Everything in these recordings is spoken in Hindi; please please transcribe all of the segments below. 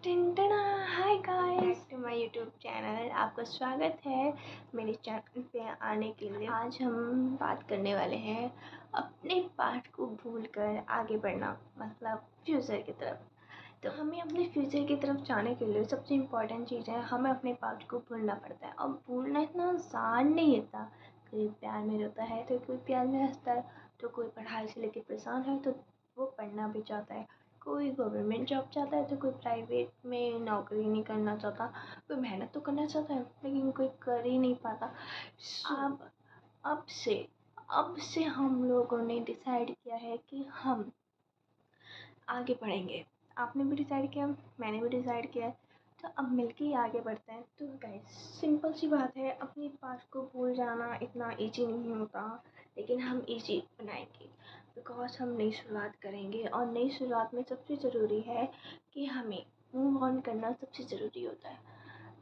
टिंटना hi guys to my YouTube channel. आपका स्वागत है मेरे चैनल पे आने के लिए। आज हम बात करने वाले हैं अपने पास्ट को भूलकर आगे बढ़ना, मतलब फ्यूचर की तरफ। तो हमें अपने फ्यूचर की तरफ जाने के लिए सबसे इम्पोर्टेंट चीज़ है, हमें अपने पास्ट को भूलना पड़ता है। और भूलना इतना आसान नहीं होता। कोई प्यार में रोता है तो कोई प्यार में हंसता है, तो कोई पढ़ाई से लेकर परेशान है तो वो पढ़ना भी चाहता है, कोई गवर्नमेंट जॉब चाहता है तो कोई प्राइवेट में नौकरी नहीं करना चाहता, कोई मेहनत तो करना चाहता है लेकिन कोई कर ही नहीं पाता। अब से हम लोगों ने डिसाइड किया है कि हम आगे बढ़ेंगे। आपने भी डिसाइड किया, मैंने भी डिसाइड किया है, तो अब मिलके ही आगे बढ़ते हैं। तो गाइस सिंपल सी बात है, अपनी पास्ट को भूल जाना इतना ईजी नहीं होता, लेकिन हम ईजी बनाएंगे बिकॉज हम नई शुरुआत करेंगे। और नई शुरुआत में सबसे ज़रूरी है कि हमें मूव ऑन करना सबसे ज़रूरी होता है,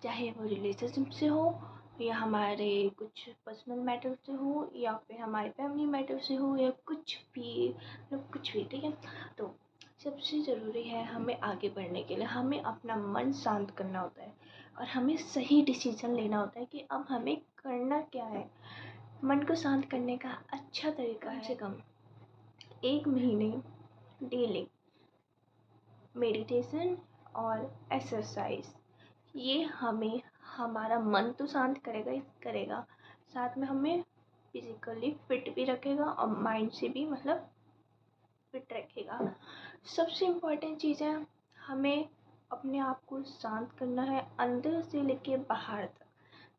चाहे वो रिलेशनशिप से हो या हमारे कुछ पर्सनल मैटर से हो या फिर हमारे फैमिली मैटर से हो या कुछ भी, मतलब कुछ भी, ठीक है। तो सबसे ज़रूरी है हमें आगे बढ़ने के लिए हमें अपना मन शांत करना होता है और हमें सही डिसीज़न लेना होता है कि अब हमें करना क्या है। मन को शांत करने का अच्छा तरीका है कम से कम 1 महीने डेली मेडिटेशन और एक्सरसाइज। ये हमें हमारा मन तो शांत करेगा ही करेगा, साथ में हमें फिज़िकली फिट भी रखेगा और माइंड से भी, मतलब फिट रखेगा। सबसे इम्पोर्टेंट चीज़ है, हमें अपने आप को शांत करना है अंदर से लेके बाहर तक।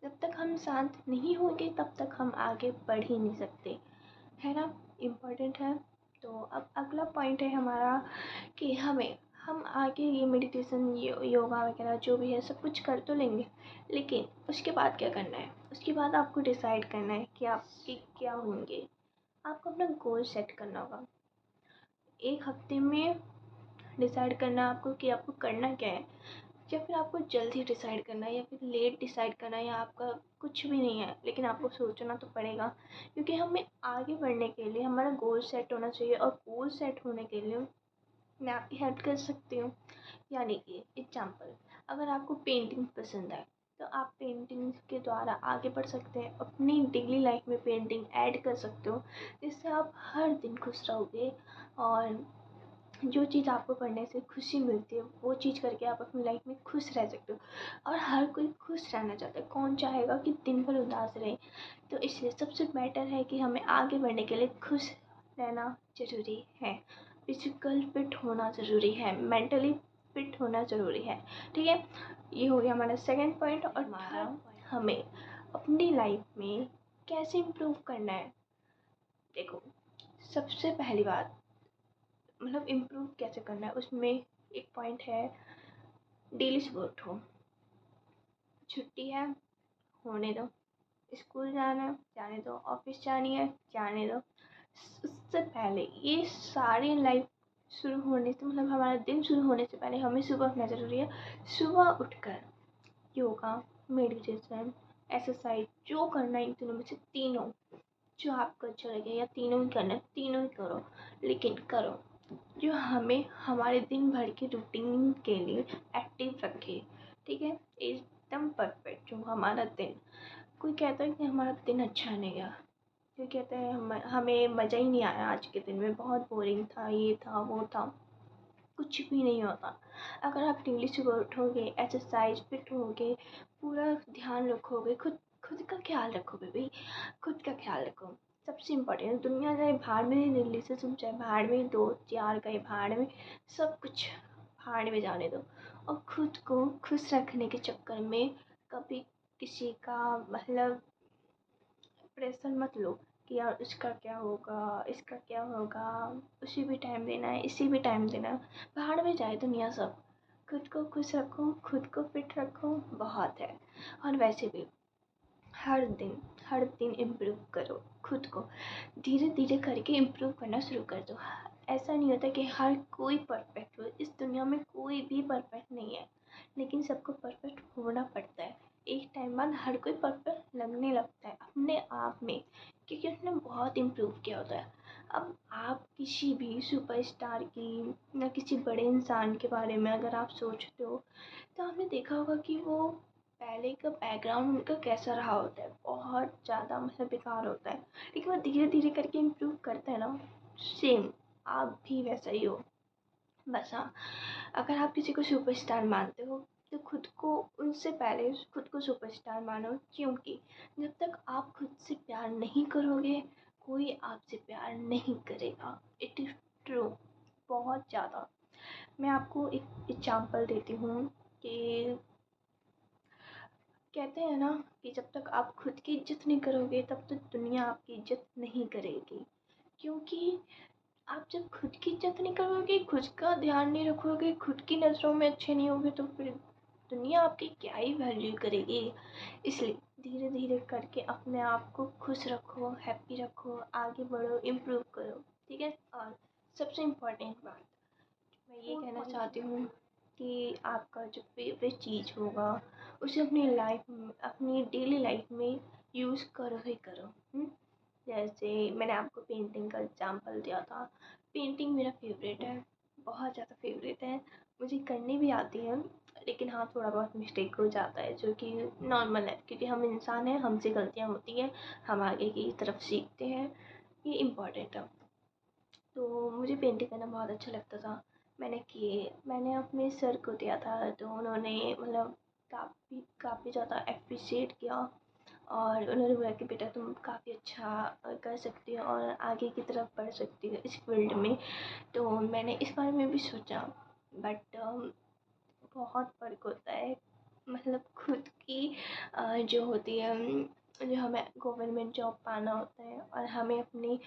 जब तक हम शांत नहीं होंगे तब तक हम आगे बढ़ ही नहीं सकते, है ना। इम्पोर्टेंट है। तो अब अगला पॉइंट है हमारा कि हम आगे ये मेडिटेशन योगा वगैरह जो भी है सब कुछ कर तो लेंगे, लेकिन उसके बाद क्या करना है। उसके बाद आपको डिसाइड करना है कि आपके क्या होंगे। आपको अपना गोल सेट करना होगा। 1 हफ्ते में डिसाइड करना आपको कि आपको करना क्या है, या फिर आपको जल्दी डिसाइड करना है या फिर लेट डिसाइड करना है, या आपका कुछ भी नहीं है लेकिन आपको सोचना तो पड़ेगा। क्योंकि हमें आगे बढ़ने के लिए हमारा गोल सेट होना चाहिए, और गोल सेट होने के लिए मैं आपकी हेल्प कर सकती हूँ। यानी कि एग्जाम्पल, अगर आपको पेंटिंग पसंद है तो आप पेंटिंग के द्वारा आगे बढ़ सकते हैं। अपनी डेली लाइफ में पेंटिंग ऐड कर सकते हो, जिससे आप हर दिन खुश रहोगे। और जो चीज़ आपको करने से खुशी मिलती है वो चीज़ करके आप अपनी लाइफ में खुश रह सकते हो। और हर कोई खुश रहना चाहता है, कौन चाहेगा कि दिन भर उदास रहे। तो इसलिए सबसे बेटर है कि हमें आगे बढ़ने के लिए खुश रहना ज़रूरी है, फिजिकल फिट होना ज़रूरी है, मेंटली फिट होना ज़रूरी है, ठीक है। ये हो गया हमारा सेकंड पॉइंट। और हमारा हमें अपनी लाइफ में कैसे इम्प्रूव करना है। देखो, सबसे पहली बात, मतलब इम्प्रूव कैसे करना है, उसमें एक पॉइंट है, डेली सुबह उठो। छुट्टी है, होने दो। स्कूल जाना है, जाने दो। ऑफिस जानी है, जाने दो। उससे पहले ये सारी लाइफ शुरू होने से, मतलब हमारा दिन शुरू होने से पहले हमें सुबह उठना ज़रूरी है। सुबह उठकर योगा, मेडिटेशन, एक्सरसाइज जो करना है, इन तीनों में से तीनों जो आपको अच्छा लगे, या तीनों ही करना है, तीनों ही करो, लेकिन करो जो हमें हमारे दिन भर के रूटीन के लिए एक्टिव रखे, ठीक है। एकदम परफेक्ट जो हमारा दिन। कोई कहता है कि हमारा दिन अच्छा नहीं गया, कोई कहता है हमें मज़ा ही नहीं आया, आज के दिन में बहुत बोरिंग था, ये था वो था। कुछ भी नहीं होता। अगर आप डेली सुबह उठोगे, एक्सरसाइज फिट होगे, पूरा ध्यान रखोगे, खुद खुद का ख्याल रखोगे भाई, खुद का ख्याल रखो। सबसे इम्पोर्टेंट, दुनिया चाहे भाड़ में, रिलेशनशिप चाहे भाड़ में, दो यार कहे भाड़ में, सब कुछ भाड़ में जाने दो। और खुद को खुश रखने के चक्कर में कभी किसी का, मतलब प्रेशर मत लो कि यार इसका क्या होगा, इसका क्या होगा, उसी भी टाइम देना है, इसी भी टाइम देना है। भाड़ में जाए दुनिया सब। खुद को खुश रखो, खुद को फिट रखो, बहुत है। और वैसे भी हर दिन इम्प्रूव करो खुद को, धीरे धीरे करके इम्प्रूव करना शुरू कर दो। ऐसा नहीं होता कि हर कोई परफेक्ट हो, इस दुनिया में कोई भी परफेक्ट नहीं है, लेकिन सबको परफेक्ट होना पड़ता है। एक टाइम बाद हर कोई परफेक्ट लगने लगता है अपने आप में, क्योंकि उसने बहुत इम्प्रूव किया होता है। अब आपकी किसी भी सुपरस्टार की या किसी बड़े इंसान के बारे में अगर आप सोचते हो तो आपने देखा होगा कि वो पहले का बैकग्राउंड उनका कैसा रहा होता है, बहुत ज़्यादा मतलब बेकार होता है, लेकिन वो धीरे धीरे करके इम्प्रूव करता है ना। सेम आप भी वैसा ही हो। बस हाँ, अगर आप किसी को सुपरस्टार मानते हो तो खुद को उनसे पहले खुद को सुपरस्टार मानो, क्योंकि जब तक आप खुद से प्यार नहीं करोगे कोई आपसे प्यार नहीं करेगा। इट इज़ ट्रू, बहुत ज़्यादा। मैं आपको एक एग्जांपल देती हूँ कि कहते हैं ना कि जब तक आप खुद की इज्जत नहीं करोगे तब तक दुनिया आपकी इज्जत नहीं करेगी। क्योंकि आप जब खुद की इज्जत नहीं करोगे, खुद का ध्यान नहीं रखोगे, खुद की नज़रों में अच्छे नहीं होगे तो फिर दुनिया आपकी क्या ही वैल्यू करेगी। इसलिए धीरे धीरे करके अपने आप को खुश रखो, हैप्पी रखो, आगे बढ़ो, इम्प्रूव करो, ठीक है। और सबसे इम्पोर्टेंट बात मैं ये कहना चाहती हूँ कि आपका जो फेवरेट चीज़ होगा उसे अपनी लाइफ में, अपनी डेली लाइफ में यूज़ करो ही करो। जैसे मैंने आपको पेंटिंग का एग्जांपल दिया था, पेंटिंग मेरा फेवरेट है, बहुत ज़्यादा फेवरेट है। मुझे करनी भी आती है, लेकिन हाँ थोड़ा बहुत मिस्टेक हो जाता है जो कि नॉर्मल है, क्योंकि हम इंसान हैं, हमसे गलतियाँ होती हैं, हम आगे की तरफ सीखते हैं, ये इम्पॉर्टेंट है। तो मुझे पेंटिंग करना बहुत अच्छा लगता था। मैंने अपने सर को दिया था तो उन्होंने मतलब काफ़ी ज़्यादा एप्रिशिएट किया और उन्होंने बोला कि बेटा तुम काफ़ी अच्छा कर सकती हो और आगे की तरफ बढ़ सकती हो इस फील्ड में। तो मैंने इस बारे में भी सोचा, बट बहुत फ़र्क होता है, मतलब खुद की जो होती है, जो हमें गवर्नमेंट जॉब पाना होता है और हमें अपनी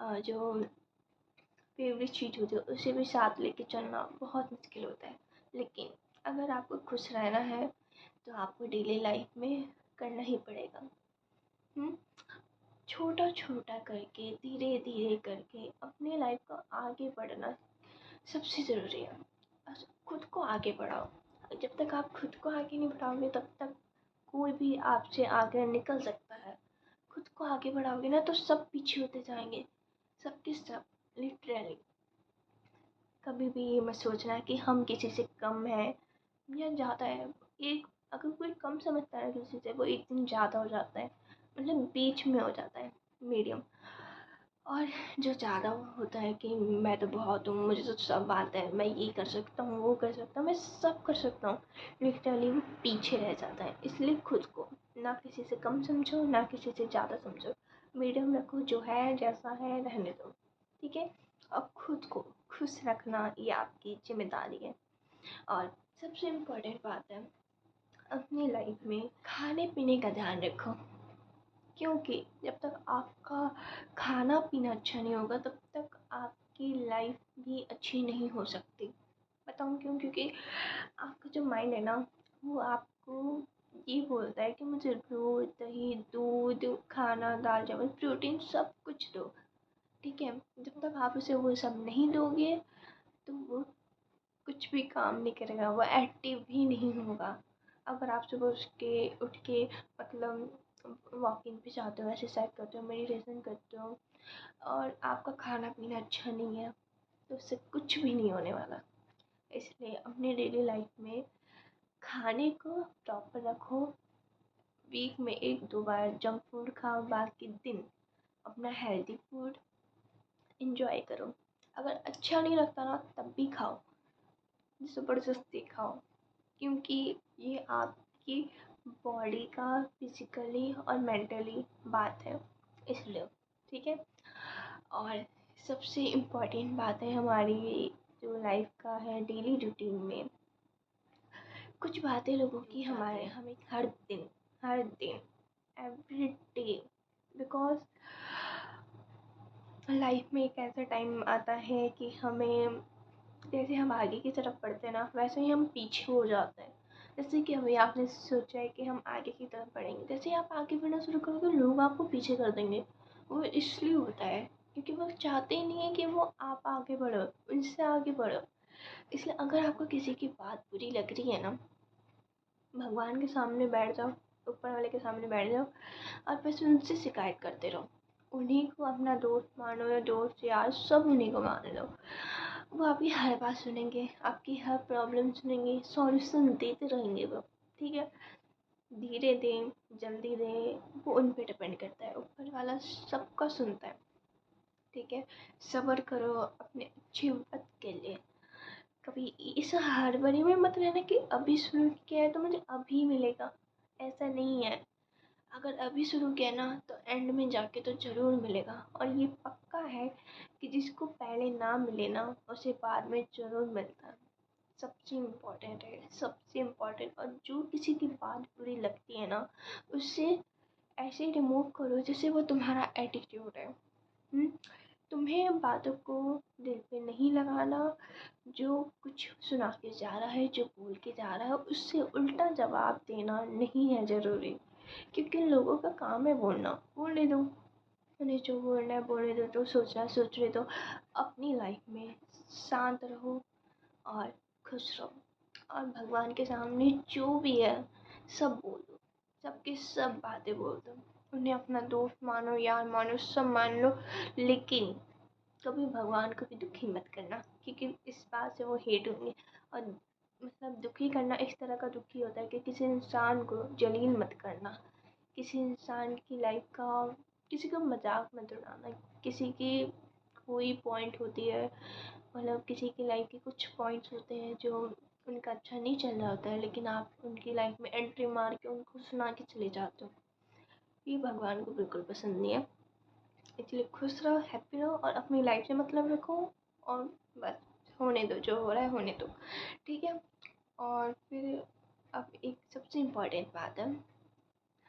जो फेवरेट चीज़ होती है उसे भी साथ लेके चलना बहुत मुश्किल होता है। लेकिन अगर आपको खुश रहना है तो आपको डेली लाइफ में करना ही पड़ेगा। छोटा छोटा करके, धीरे धीरे करके अपने लाइफ को आगे बढ़ना सबसे ज़रूरी है। बस खुद को आगे बढ़ाओ। जब तक आप खुद को आगे नहीं बढ़ाओगे तब तक कोई भी आपसे आगे निकल सकता है। खुद को आगे बढ़ाओगे ना तो सब पीछे होते जाएंगे, सबके सब, लिटरली। कभी भी ये मत सोचना कि हम किसी से कम हैं या ज़्यादा है। एक अगर कोई कम समझता है किसी से, वो एक दिन ज़्यादा हो जाता है, मतलब बीच में हो जाता है, मीडियम। और जो ज़्यादा होता है कि मैं तो बहुत हूँ, मुझे तो सब आता है, मैं ये कर सकता हूँ, वो कर सकता हूँ, मैं सब कर सकता हूँ, लिटरली वो पीछे रह जाता है। इसलिए खुद को ना किसी से कम समझो ना किसी से ज़्यादा समझो, मीडियम रखो, जो है जैसा है रहने दो, ठीक है। अब खुद को खुश रखना ये आपकी जिम्मेदारी है। और सबसे इम्पोर्टेंट बात है, अपनी लाइफ में खाने पीने का ध्यान रखो, क्योंकि जब तक आपका खाना पीना अच्छा नहीं होगा तब तक आपकी लाइफ भी अच्छी नहीं हो सकती। बताऊँ क्यों? क्योंकि आपका जो माइंड है ना, वो आपको ये बोलता है कि मुझे रोज़ दही दूध खाना दाल चावल प्रोटीन सब कुछ दो, ठीक है। जब तक आप उसे वो सब नहीं दोगे तो वो कुछ भी काम नहीं करेगा, वो एक्टिव भी नहीं होगा। अगर आप सुबह उठ के मतलब वॉकिंग पे जाते हो, एक्सरसाइज करते हो, मेडिटेशन करते हो और आपका खाना पीना अच्छा नहीं है तो उससे कुछ भी नहीं होने वाला। इसलिए अपनी डेली लाइफ में खाने को प्रॉपर रखो। वीक में 1-2 बार जंक फूड खाओ, बाकी दिन अपना हेल्दी फूड इंजॉय करो। अगर अच्छा नहीं लगता ना तब भी खाओ, ज़बरदस्ती खाओ, क्योंकि ये आपकी बॉडी का फिजिकली और मेंटली बात है, इसलिए, ठीक है। और सबसे इम्पोर्टेंट बात है हमारी जो लाइफ का है डेली रूटीन में, कुछ बातें लोगों की हमारे हमें हर दिन एवरी डे, बिकॉज लाइफ में एक ऐसा टाइम आता है कि हमें, जैसे हम आगे की तरफ बढ़ते हैं ना वैसे ही हम पीछे हो जाते हैं। जैसे कि अभी आपने सोचा है कि हम आगे की तरफ बढ़ेंगे, जैसे ही आप आगे बढ़ना शुरू करोगे लोग आपको पीछे कर देंगे। वो इसलिए होता है क्योंकि वो चाहते ही नहीं है कि वो आप आगे बढ़ो, उनसे आगे बढ़ो। इसलिए अगर आपको किसी की बात बुरी लग रही है ना, भगवान के सामने बैठ जाओ, ऊपर वाले के सामने बैठ जाओ और बस उनसे शिकायत करते रहो। उन्हीं को अपना दोस्त मानो या दोस्त यार, सब उन्हीं को मान लो। वो आपकी हर बात सुनेंगे, आपकी हर प्रॉब्लम सुनेंगे, सॉल्यूशन देते रहेंगे वो। ठीक है, धीरे दें जल्दी दें, वो उन पे डिपेंड करता है। ऊपर वाला सबका सुनता है। ठीक है, सब्र करो अपने अच्छे वक्त के लिए। कभी इस हड़बड़ी में मत रहना कि अभी शुरू किया है तो मुझे अभी मिलेगा, ऐसा नहीं है। अगर अभी शुरू किया ना तो एंड में जाके तो ज़रूर मिलेगा। और ये पक्का है कि जिसको पहले ना मिले ना उसे बाद में ज़रूर मिलता है। सबसे इम्पोर्टेंट है, सबसे इम्पोर्टेंट। और जो किसी की बात बुरी लगती है ना, उससे ऐसे रिमूव करो जैसे वो तुम्हारा एटीट्यूड है। तुम्हें बातों को दिल पे नहीं लगाना। जो कुछ सुना के जा रहा है, जो बोल के जा रहा है, उससे उल्टा जवाब देना नहीं है ज़रूरी। क्योंकि लोगों का काम है बोलना, बोलने दो उन्हें, जो बोलना है बोलने दो, जो सोचना है सोचने दो। अपनी लाइफ में शांत रहो और खुश रहो। और भगवान के सामने जो भी है सब बोल दो, सबकी सब बातें बोल दो। उन्हें अपना दोस्त मानो, यार मानो, सब मान लो। लेकिन कभी भगवान को भी दुखी मत करना, क्योंकि इस बात से वो हेट होंगे। और मतलब दुखी करना इस तरह का दुखी होता है कि किसी इंसान को जलील मत करना, किसी इंसान की लाइफ का किसी का मजाक मत उड़ाना। किसी की कोई पॉइंट होती है, मतलब किसी की लाइफ के कुछ पॉइंट्स होते हैं जो उनका अच्छा नहीं चल रहा होता है, लेकिन आप उनकी लाइफ में एंट्री मार के उनको सुना के चले जाते हो। ये भगवान को बिल्कुल पसंद नहीं है। इसलिए खुश रहो, हैप्पी रहो और अपनी लाइफ से मतलब रखो। और बस होने दो, जो हो रहा है होने दो। ठीक है। और फिर अब एक सबसे इम्पोर्टेंट बात है,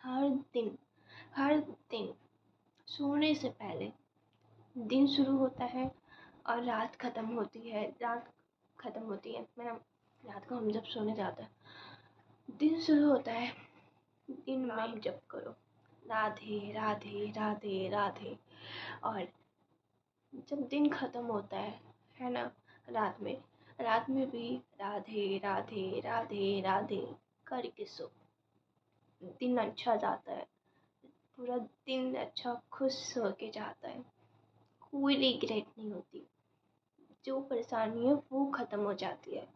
हर दिन हर दिन सोने से पहले दिन शुरू होता है और रात ख़त्म होती है। मैं रात को हम जब सोने जाते हैं, दिन शुरू होता है। दिन में जप करो, राधे राधे राधे राधे। और जब दिन ख़त्म होता है ना, रात में भी राधे राधे राधे राधे करके सो। दिन अच्छा जाता है, पूरा दिन अच्छा खुश होके जाता है। कोई रिग्रेट नहीं होती, जो परेशानी है वो ख़त्म हो जाती है।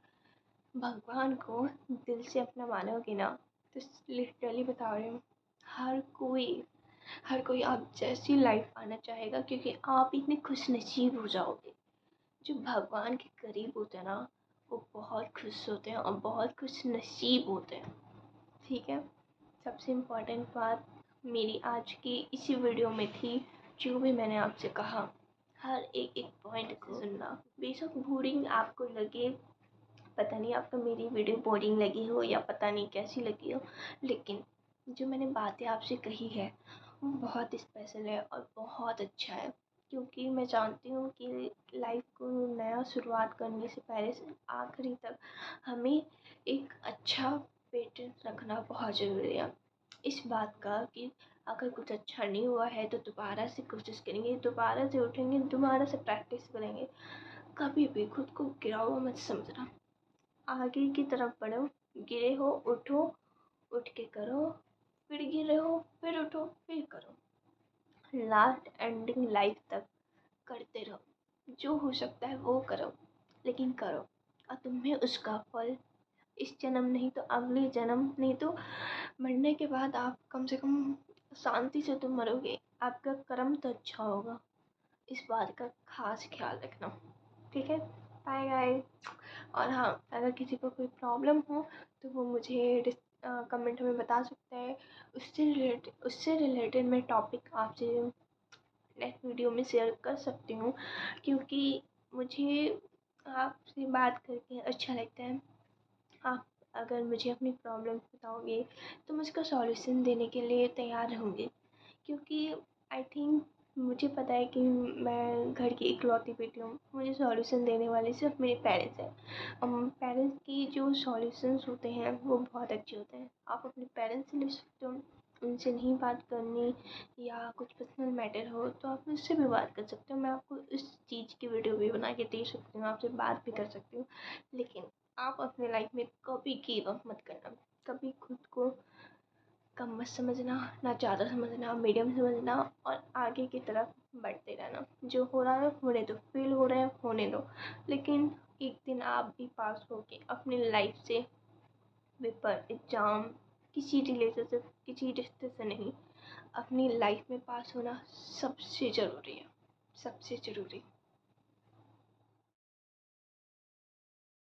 भगवान को दिल से अपना मानोगे ना, तो लिटरली बता रही हूँ, हर कोई आप जैसी लाइफ पाना चाहेगा, क्योंकि आप इतने खुश नसीब हो जाओगे। जो भगवान के करीब होते हैं ना, वो बहुत खुश होते हैं और बहुत खुश नसीब होते हैं। ठीक है, सबसे इम्पोर्टेंट बात मेरी आज की इसी वीडियो में थी। जो भी मैंने आपसे कहा, हर एक पॉइंट को सुनना। बेशक बोरिंग आपको लगे, पता नहीं आपको मेरी वीडियो बोरिंग लगी हो या पता नहीं कैसी लगी हो, लेकिन जो मैंने बातें आपसे कही है वो बहुत स्पेशल है और बहुत अच्छा है। क्योंकि मैं जानती हूँ कि लाइफ को नया शुरुआत करने से पहले से आखिरी तक हमें एक अच्छा पैटर्न रखना बहुत ज़रूरी है। इस बात का कि अगर कुछ अच्छा नहीं हुआ है तो दोबारा से कोशिश करेंगे, दोबारा से उठेंगे, दोबारा से प्रैक्टिस करेंगे। कभी भी खुद को गिरा हुआ मत समझना, आगे की तरफ बढ़ो। गिरे हो उठो, उठ के करो, फिर गिरे हो फिर उठो फिर करो। लास्ट एंडिंग लाइफ तक करते रहो। जो हो सकता है वो करो, लेकिन करो। और तुम्हें उसका फल इस जन्म नहीं तो अगले जन्म, नहीं तो मरने के बाद आप कम से कम शांति से तो मरोगे, आपका कर्म तो अच्छा होगा। इस बात का खास ख्याल रखना। ठीक है, बाय गाइस। और हाँ, अगर किसी को कोई प्रॉब्लम हो तो वो मुझे कमेंट में बता सकता है। उससे रिलेटेड मैं टॉपिक आपसे नेक्स्ट वीडियो में शेयर कर सकती हूँ, क्योंकि मुझे आपसे बात करके अच्छा लगता है। आप अगर मुझे अपनी प्रॉब्लम बताओगे तो मैं उसका सॉल्यूशन देने के लिए तैयार रहूँगी। क्योंकि आई थिंक मुझे पता है कि मैं घर की इकलौती बेटी हूँ, मुझे सॉल्यूशन देने वाले सिर्फ मेरे पेरेंट्स हैं। पेरेंट्स की जो सॉल्यूशंस होते हैं वो बहुत अच्छे होते हैं। आप अपने पेरेंट्स से ले सकते हो, उनसे नहीं बात करनी या कुछ पर्सनल मैटर हो तो आप मुझसे भी बात कर सकते हो। मैं आपको इस चीज़ की वीडियो भी बना के दे सकती हूँ, आपसे बात भी कर सकती हूँ। लेकिन आप अपने लाइफ में कभी गिव अप मत करना, कभी खुद को कम मत समझना, ना ज़्यादा समझना, मीडियम समझना और आगे की तरफ बढ़ते रहना। जो हो रहा है होने दो, फेल हो रहे हैं होने दो, लेकिन एक दिन आप भी पास होके अपनी लाइफ से, पेपर, एग्ज़ाम, किसी रिलेशनशिप, किसी रिश्ते से नहीं, अपनी लाइफ में पास होना सबसे ज़रूरी है, सबसे ज़रूरी।